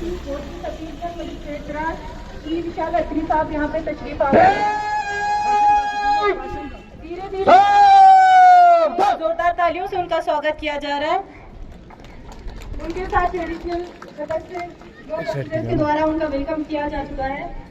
विशाल अत्री साहब यहाँ पे तशरीफ आ रहे हैं। धीरे धीरे जोरदार तालियों से उनका स्वागत किया जा रहा है। उनके साथ ट्रेडिशनल सदस्य के द्वारा उनका वेलकम किया जा चुका है।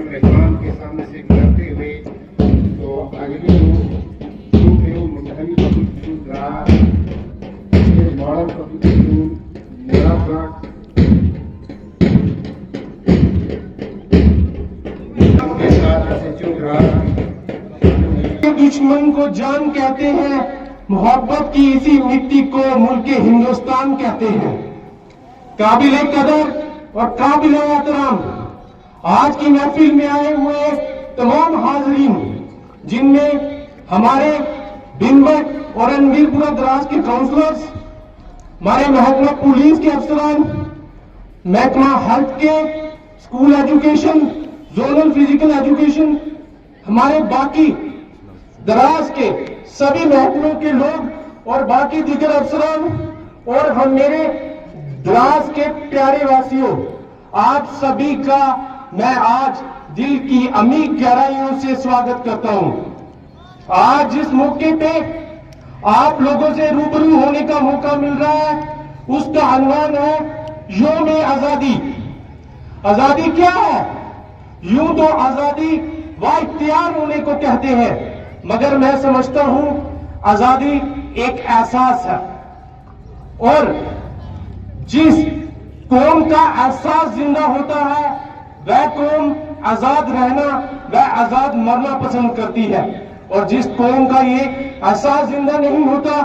रहमान के सामने से गुजरते हुए तो अगली मॉडल के साथ दुश्मन को जान कहते हैं, मोहब्बत की इसी मिट्टी को मुल्क हिंदुस्तान कहते हैं। काबिले कदर और काबिले एहतराम आज की महफिल में आए हुए तमाम हाजरीन, जिनमें हमारे बिनबट और अनवीरपुरा दराज के काउंसलर्स, हमारे महकमा पुलिस के अफसरान, महकमा हेल्थ के, school education, zonal physical education, हमारे बाकी दराज के सभी महकमों के लोग और बाकी दीगर अफसरान और हम मेरे दराज के प्यारे वासियों, आप सभी का मैं आज दिल की अमीर गहराइयों से स्वागत करता हूं। आज जिस मौके पे आप लोगों से रूबरू होने का मौका मिल रहा है, उसका अनवान है यौम आजादी। आजादी क्या है? यूं तो आजादी वाइख्तियार होने को कहते हैं, मगर मैं समझता हूं आजादी एक एहसास है, और जिस कौम का एहसास जिंदा होता है वह कौम आजाद रहना, वह आजाद मरना पसंद करती है, और जिस कौम का ये एहसास जिंदा नहीं होता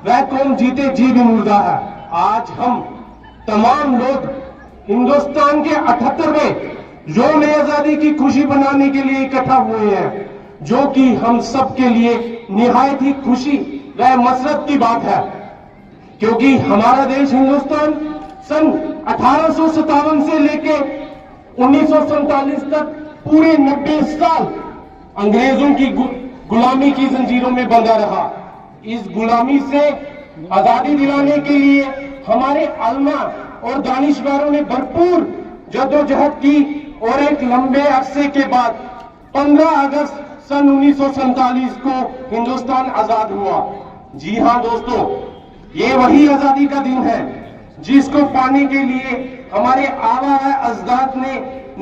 वह कौम जीते जी भी मुर्दा है। आज हम तमाम लोग हिंदुस्तान के 78वें यौम आजादी की खुशी बनाने के लिए इकट्ठा हुए हैं, जो कि हम सब के लिए निहायत ही खुशी व मसरत की बात है, क्योंकि हमारा देश हिंदुस्तान सन 1857 से लेके 1947 तक पूरे 90 साल अंग्रेजों की गुलामी की जंजीरों में बंधा रहा। इस गुलामी से आजादी दिलाने के लिए हमारे आलमा और दानिशवारों ने भरपूर जद्दोजहद की, और एक लंबे अरसे के बाद 15 अगस्त सन 1947 को हिंदुस्तान आजाद हुआ। जी हां दोस्तों, ये वही आजादी का दिन है जिसको पाने के लिए हमारे आबा व अजदाद ने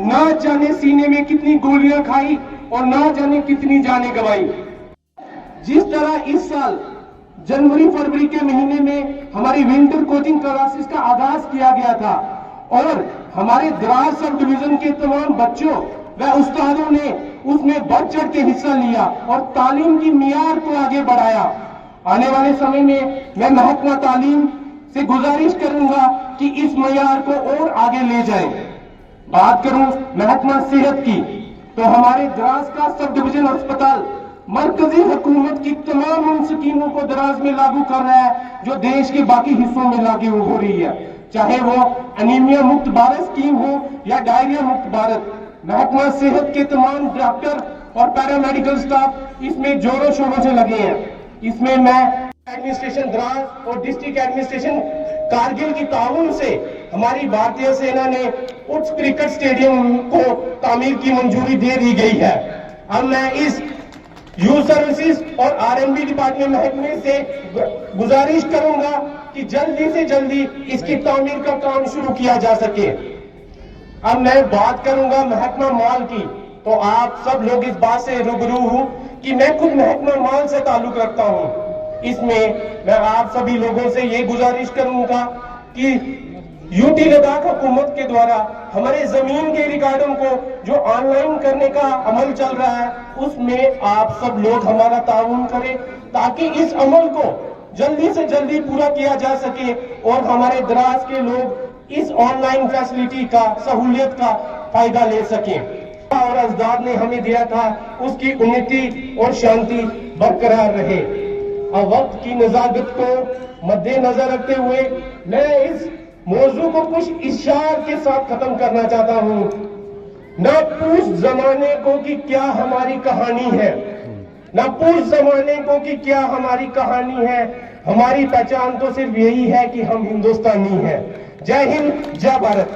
ना जाने सीने में कितनी गोलियां खाई और ना जाने कितनी जानें गंवाई। जिस तरह इस साल जनवरी फरवरी के महीने में हमारी विंटर कोचिंग क्लासेस का आगाज किया गया था, और हमारे दराज सब डिवीजन के तमाम बच्चों व उस्तादों ने उसमें बढ़ चढ़ के हिस्सा लिया और तालीम की मियार को आगे बढ़ाया। आने वाले समय में मैं महकमा तालीम से गुजारिश करूंगा कि इस मयार को और आगे ले जाए। बात करूं महकमा सेहत की, तो हमारे दराज का सब डिवीजन अस्पताल मरकजी हुकूमत की तमाम उन स्कीमों को दराज में लागू कर रहा है जो देश के बाकी हिस्सों में लागू हो रही है, चाहे वो एनीमिया मुक्त भारत स्कीम हो या डायरिया मुक्त भारत। महकमा सेहत के तमाम डॉक्टर और पैरामेडिकल स्टाफ इसमें जोरों शोरों से लगे हैं। इसमें मैं एडमिनिस्ट्रेशन द्रास और डिस्ट्रिक्ट एडमिनिस्ट्रेशन कारगिल की ताउन से हमारी भारतीय सेना ने उस क्रिकेट स्टेडियम को तामीर की मंजूरी दे दी गई है। अब मैं इस यूथ सर्विसेज और आरएनबी डिपार्टमेंट महकमे से गुजारिश करूंगा कि जल्दी से जल्दी इसकी तामीर का काम शुरू किया जा सके। अब मैं बात करूंगा महकमा माल की, तो आप सब लोग इस बात से रूबरू हूं कि मैं खुद महकमा माल से ताल्लुक रखता हूं। इसमें मैं आप सभी लोगों से ये गुजारिश करूंगा कि यूटी लद्दाख हुकूमत के द्वारा हमारे जमीन के रिकॉर्डों को जो ऑनलाइन करने का अमल चल रहा है, उसमें आप सब लोग हमारा ताउन करें ताकि इस अमल को जल्दी से जल्दी पूरा किया जा सके और हमारे द्रास के लोग इस ऑनलाइन फैसिलिटी का, सहूलियत का फायदा ले सकें। और अजदाद ने हमें दिया था उसकी उन्नति और शांति बरकरार रहे। अब वक्त की नजाकत को मद्देनजर रखते हुए मैं इस मौजू को कुछ इशार के साथ खत्म करना चाहता हूं। न पूछ जमाने को कि क्या हमारी कहानी है, न पूछ जमाने को कि क्या हमारी कहानी है, हमारी पहचान तो सिर्फ यही है कि हम हिंदुस्तानी हैं। जय हिंद, जय भारत।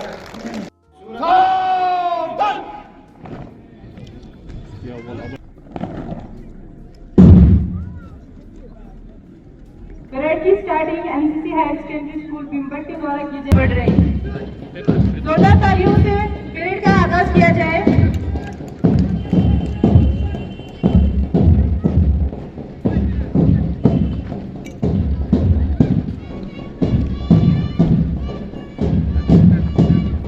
परेड की starting NCC higher secondary school Pimpat के द्वारा की जा रही है। जोरदार तालियों से परेड का आगाज किया जाए।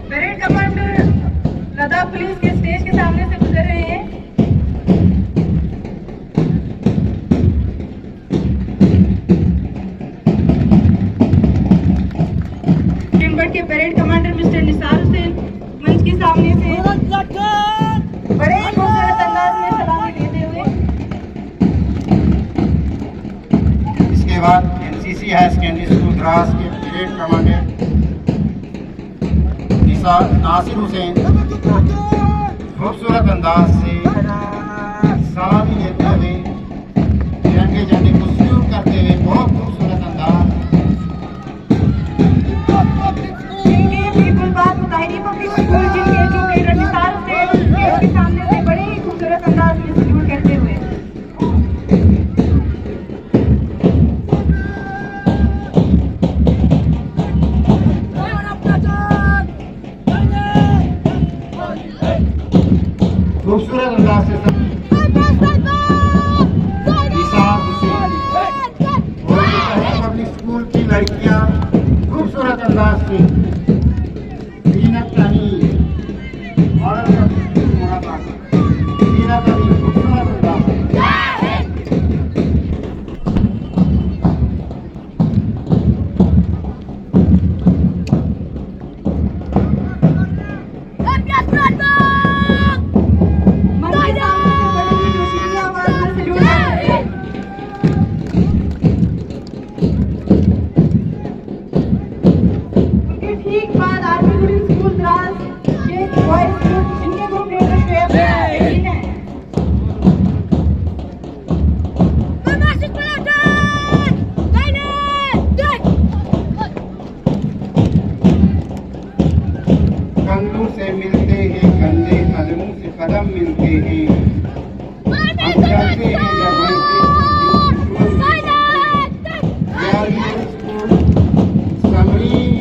परेड कमांडर लद्दाख पुलिस के स्टेज के सामने से गुजर रहे हैं। के parade commander mister Nisar Hussain मंच के सामने से बड़े ही खूबसूरत अंदाज में सलामी देते हुए। इसके बाद NCC higher secondary school Dras के परेड कमांडर नासिर हुसैन खूबसूरत अंदाज से सलामी देते हुए तिरंगे झंडे को सल्यूट करते हुए बहुत खूबसूरत अंदाज स्कूल जिनके जो मेजर निसार हुसैन के सामने से बड़े ही खूबसूरत अंदाज में सल्यूट करते हुए। खूबसूरत अंदाज से निसार हुसैन और पब्लिक स्कूल की लड़कियां खूबसूरत अंदाज से कदम मिलते हैं, हम चलते हैं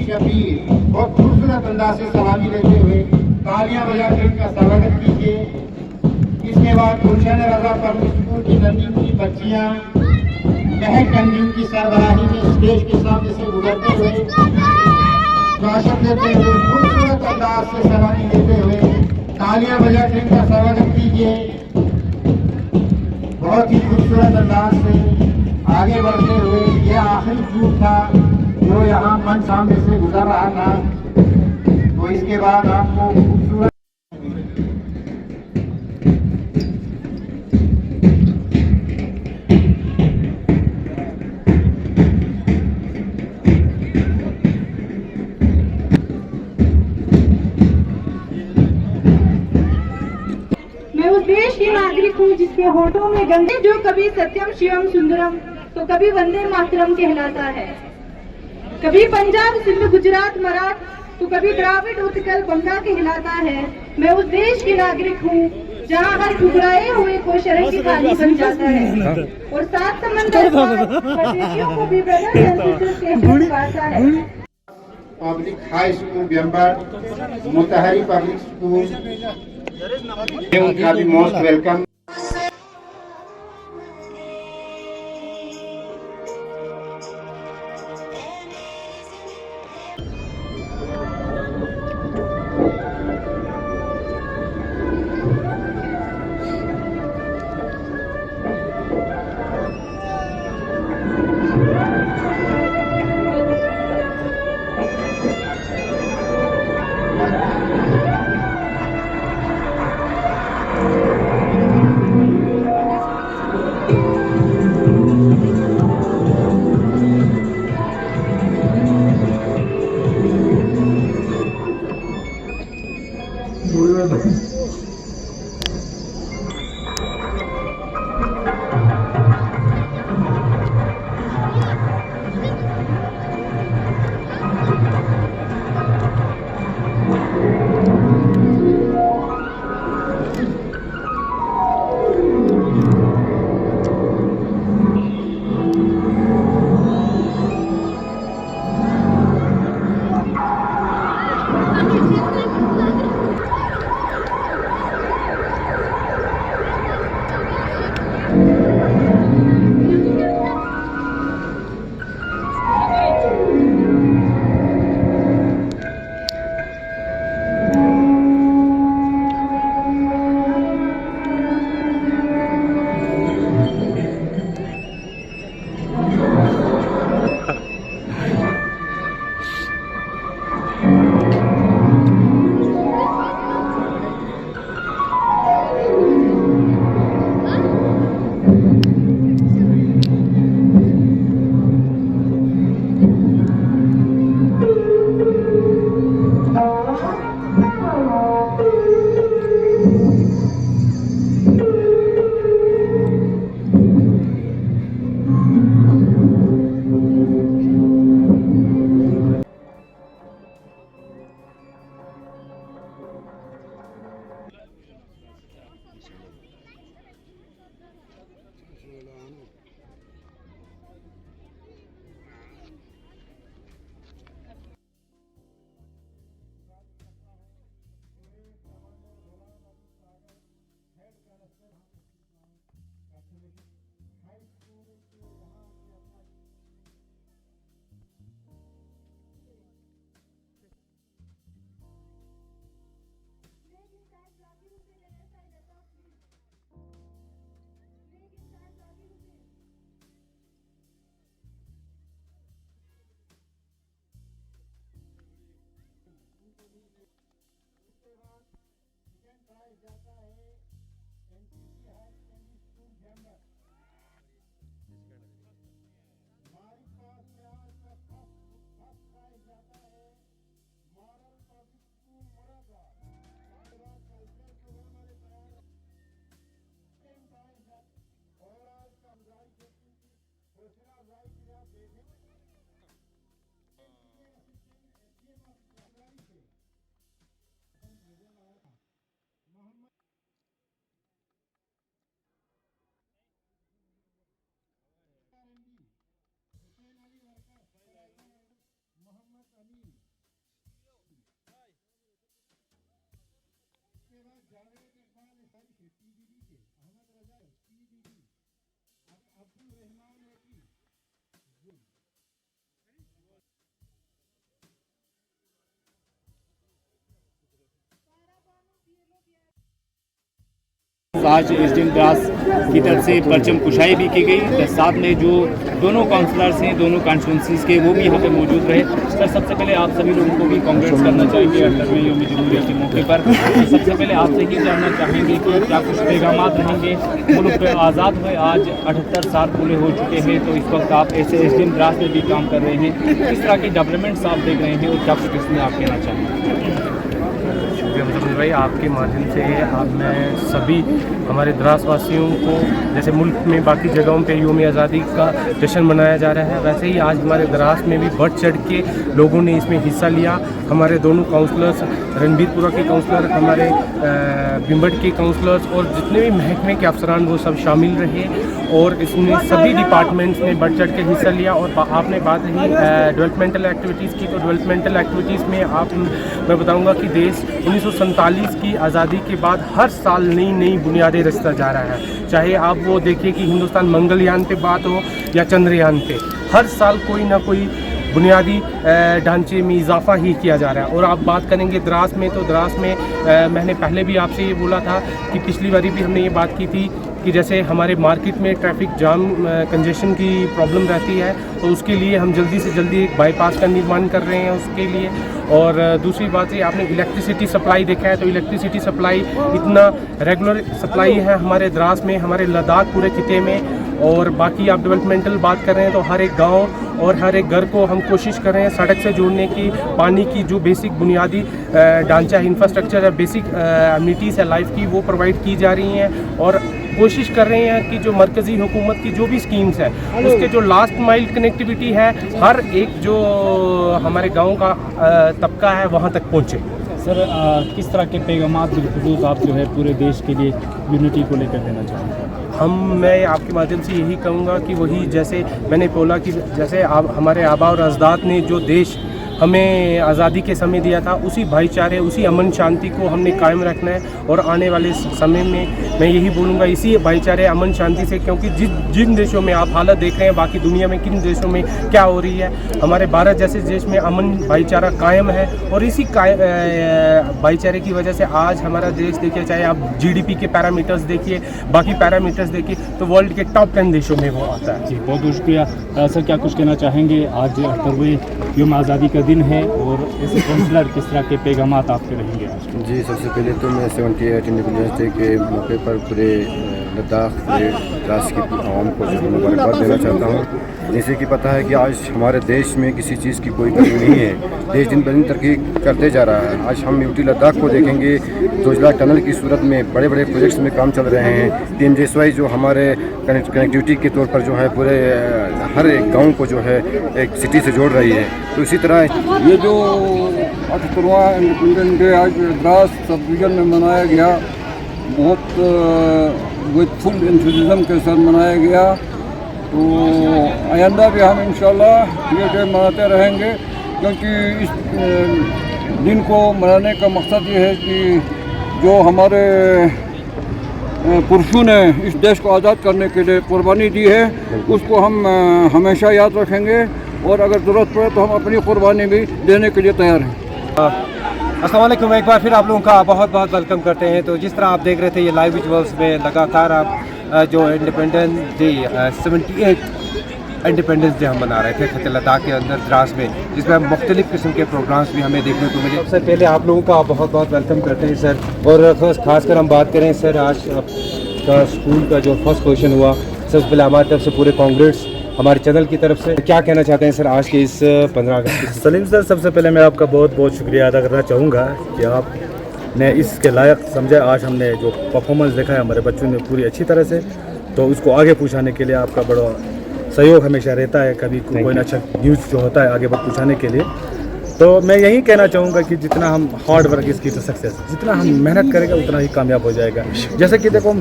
शबीर बहुत खूबसूरत अंदाज से सलामी लेते हुए तालियां बजाकर इनका स्वागत कीजिए। इसके बाद गुलशन रजा पब्लिक स्कूल की नन्ही बच्चियां महक कंदी की सरबराही में स्टेज के सामने से गुजरते हुए भाषण देते हुए खूबसूरत अंदाज से सलामी लेते हुए तालियां बजाकर इनका स्वागत कीजिए। बहुत ही खूबसूरत अंदाज से आगे बढ़ते हुए यह आखिरी ग्रुप था जो यहाँ मन सामने से गुजर रहा था, तो इसके बाद आपको खूबसूरत मैं उस देश की नागरिक हूँ जिसके होठों में गंगे जो कभी सत्यम शिवम सुंदरम तो तो कभी वंदे मातरम कहलाता है। कभी पंजाब सिंध गुजरात मराठ तो कभी द्राविड़ उत्कल बंगा कहलाता है। मैं उस देश की नागरिक हूँ जहाँ हर ठुकराए हुए को शरण की थाली बन जाता है और सात समंदर पार परदेशियों को भी ब्रदर एंड सिस्टर्स कहकर पुकारता है। Public high school बेम्बर, मुतहरी public school, उनका भी मोस्ट वेलकम। आज एसडीएम द्रास की तरफ से परचम कुशाई भी की गई। तो साथ में जो दोनों काउंसलर्स हैं दोनों कॉन्स्टिट्यूंसीज़ के वो भी यहाँ पे मौजूद रहे। सर सबसे पहले आप सभी लोगों को भी कांग्रेस करना चाहेंगे 18वें यौम जमहूरिया के मौके पर। तो सबसे पहले आपसे ये जानना चाहेंगे कि क्या कुछ पैगाम रहेंगे। मुल्क आज़ाद हुए आज 78 साल पूरे हो चुके हैं, तो इस वक्त आप ऐसे एसडीएम द्रास में भी काम कर रहे हैं, किस तरह की डेवलपमेंट्स आप देख रहे हैं और क्या कुछ इसमें आप कहना चाहेंगे? शुक्रिया मुजम्मिल भाई, आपके माध्यम से आप मैं सभी हमारे द्रास वासियों को, जैसे मुल्क में बाकी जगहों पे यौम आज़ादी का जश्न मनाया जा रहा है, वैसे ही आज हमारे द्रास में भी बढ़ चढ़ के लोगों ने इसमें हिस्सा लिया। हमारे दोनों काउंसलर्स, रणबीरपुरा के काउंसलर, हमारे बिम्बट के काउंसलर्स और जितने भी महकमे के अफसरान वो सब शामिल रहे और इसमें सभी डिपार्टमेंट्स ने बढ़ चढ़ के हिस्सा लिया। और आपने बात रही डेवलपमेंटल एक्टिविटीज़ की, तो डेवलपमेंटल एक्टिविटीज़ में मैं बताऊंगा कि देश 1947 की आज़ादी के बाद हर साल नई नई बुनियादें रचता जा रहा है। चाहे आप वो देखिए कि हिंदुस्तान मंगलयान पे बात हो या चंद्रयान पे, हर साल कोई ना कोई बुनियादी ढांचे में इजाफा ही किया जा रहा है। और आप बात करेंगे द्रास में, तो द्रास में मैंने पहले भी आपसे ये बोला था कि पिछली बारी भी हमने ये बात की थी कि जैसे हमारे मार्केट में ट्रैफिक जाम कंजेशन की प्रॉब्लम रहती है, तो उसके लिए हम जल्दी से जल्दी एक बाईपास का निर्माण कर रहे हैं उसके लिए। और दूसरी बात ये, आपने इलेक्ट्रिसिटी सप्लाई देखा है, तो इलेक्ट्रिसिटी सप्लाई इतना रेगुलर सप्लाई है हमारे द्रास में, हमारे लद्दाख पूरे खिते में। और बाकी आप डेवलपमेंटल बात कर रहे हैं तो हर एक गांव और हर एक घर को हम कोशिश कर रहे हैं सड़क से जोड़ने की, पानी की जो बेसिक बुनियादी ढांचा है, इंफ्रास्ट्रक्चर है, बेसिक एमिनिटीज़ है लाइफ की, वो प्रोवाइड की जा रही हैं। और कोशिश कर रहे हैं कि जो मरकज़ी हुकूमत की जो भी स्कीम्स है उसके जो लास्ट माइल कनेक्टिविटी है, हर एक जो हमारे गाँव का तबका है वहाँ तक पहुँचे। सर किस तरह के पैगामात बिलखुसूस आप जो है पूरे देश के लिए यूनिटी को लेकर देना चाहेंगे? मैं आपके माध्यम से यही कहूँगा कि वही जैसे मैंने बोला कि जैसे हमारे आबा और अजदाद ने जो देश हमें आज़ादी के समय दिया था, उसी भाईचारे, उसी अमन शांति को हमने कायम रखना है। और आने वाले समय में मैं यही बोलूँगा इसी भाईचारे अमन शांति से, क्योंकि जिन देशों में आप हालत देख रहे हैं, बाकी दुनिया में किन देशों में क्या हो रही है, हमारे भारत जैसे देश में अमन भाईचारा कायम है। और इसी भाईचारे की वजह से आज हमारा देश देखिए, चाहे आप GDP के पैरामीटर्स देखिए, बाकी पैरामीटर्स देखिए, तो वर्ल्ड के टॉप 10 देशों में वो आता है। जी बहुत बहुत शुक्रिया। सर क्या कुछ कहना चाहेंगे? आज 78वें यौम आज़ादी का दिन है और ऐसे काउंसलर किस तरह के पैगामात आपके रहेंगे आज? जी सबसे पहले तो मैं 78 इंडिपेंडेंस डे के मौके पर पूरे लद्दाख, पूरे द्रास की आवाम को जो मुबारकबाद देना चाहता हूँ। जैसे कि पता है कि आज हमारे देश में किसी चीज़ की कोई कमी नहीं है, देश दिन ब दिन तरक्की करते जा रहा है। आज हम यूटी लद्दाख को देखेंगे, जोजिला टनल की सूरत में बड़े बड़े प्रोजेक्ट्स में काम चल रहे हैं। TMJSY जो हमारे कनेक्टिविटी के तौर पर जो है पूरे हर एक गाँव को जो है एक सिटी से जोड़ रही है। तो इसी तरह ये जो 78वां इंडिपेंडेंस डे आज द्रास सब डिवीज़न में मनाया गया, बहुत विद फुल एंथुसिज्म के साथ मनाया गया। तो आइंदा भी हम इंशाल्लाह ये डे मनाते रहेंगे, क्योंकि इस दिन को मनाने का मकसद ये है कि जो हमारे पुरुषों ने इस देश को आज़ाद करने के लिए कुर्बानी दी है, उसको हम हमेशा याद रखेंगे और अगर ज़रूरत पड़े तो हम अपनी कुर्बानी भी देने के लिए तैयार हैं। अस्सलाम वालेकुम, एक बार फिर आप लोगों का बहुत बहुत वेलकम करते हैं। तो जिस तरह आप देख रहे थे ये लाइव विजुअल्स में लगातार आप जो इंडिपेंडेंस डे 78 इंडिपेंडेंस डे हम मना रहे थे खिते लद्दाख के अंदर द्रास में, जिसमें मुख्तलिफ़ किस्म के प्रोग्राम्स भी हमें देखने को मिले। सबसे पहले आप लोगों का बहुत बहुत वेलकम करते हैं सर। और खासकर हम बात करें सर, आज आपका स्कूल का जो फर्स्ट पोजीशन हुआ, सबसे पहले हमारी तरफ से पूरे कांग्रेस हमारे चैनल की तरफ से क्या कहना चाहते हैं सर आज के इस 15 अगस्त? सलीम सर, सबसे पहले मैं आपका बहुत बहुत शुक्रिया अदा करना चाहूँगा कि आपने इसके लायक समझा। आज हमने जो परफॉर्मेंस देखा है हमारे बच्चों ने पूरी अच्छी तरह से, तो उसको आगे पहुँचाने के लिए आपका बड़ा सहयोग हमेशा रहता है। कभी कोई अच्छा न्यूज़ जो होता है आगे पहुँचाने के लिए, तो मैं यही कहना चाहूँगा कि जितना हम हार्ड वर्क इसकी तो सक्सेस, जितना हम मेहनत करेंगे उतना ही कामयाब हो जाएगा। जैसे कि देखो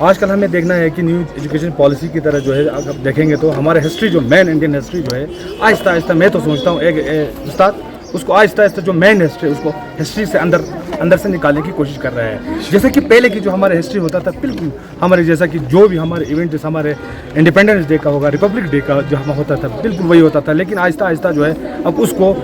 आजकल हमें देखना है कि न्यू एजुकेशन पॉलिसी की तरह जो है अगर देखेंगे तो हमारे हिस्ट्री जो मेन इंडियन हिस्ट्री जो है आहिस्ता आहिस्ता, मैं तो सोचता हूँ एक उस्ताद उसको आहिस्ता आहिस्ता जो मेन हिस्ट्री उसको हिस्ट्री से अंदर से निकालने की कोशिश कर रहा है। जैसे कि पहले की जो हमारे हिस्ट्री होता था, बिल्कुल हमारे जैसा कि जो भी हमारे इवेंट जैसे हमारे इंडिपेंडेंस डे का होगा, रिपब्लिक डे का जो हम होता था, बिल्कुल वही होता था। लेकिन आहिस्ता आहिस्ता जो है अब उसको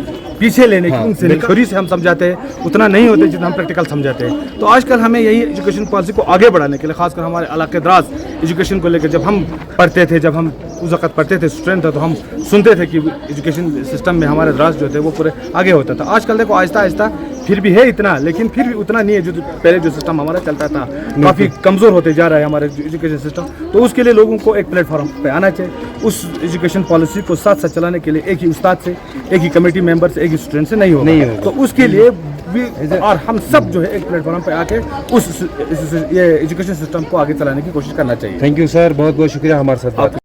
पीछे लेने की उनसे थ्योरी से हम समझाते हैं उतना नहीं होते जितना हम प्रैक्टिकल समझाते हैं। तो आजकल हमें यही एजुकेशन पॉलिसी को आगे बढ़ाने के लिए, खासकर हमारे इलाके दराज एजुकेशन को लेकर जब हम पढ़ते थे, जब हम उस वक्त पढ़ते थे, स्टूडेंट थे, तो हम सुनते थे कि एजुकेशन सिस्टम में हमारे दराज जो थे वो पूरे आगे होता था। आजकल देखो आहिस्ता आहिस्ता फिर भी है इतना, लेकिन फिर भी उतना नहीं है जो पहले जो सिस्टम हमारा चलता था, काफ़ी कमज़ोर होते जा रहा है हमारे एजुकेशन सिस्टम। तो उसके लिए लोगों को एक प्लेटफॉर्म पे आना चाहिए। उस एजुकेशन पॉलिसी को साथ साथ चलाने के लिए एक ही उस्ताद से, एक ही कमेटी मेंबर से, एक ही स्टूडेंट से नहीं होगा। तो उसके लिए और हम सब जो है एक प्लेटफॉर्म पे आके ये एजुकेशन सिस्टम को आगे चलाने की कोशिश करना चाहिए। थैंक यू सर, बहुत बहुत शुक्रिया हमारे साथ बात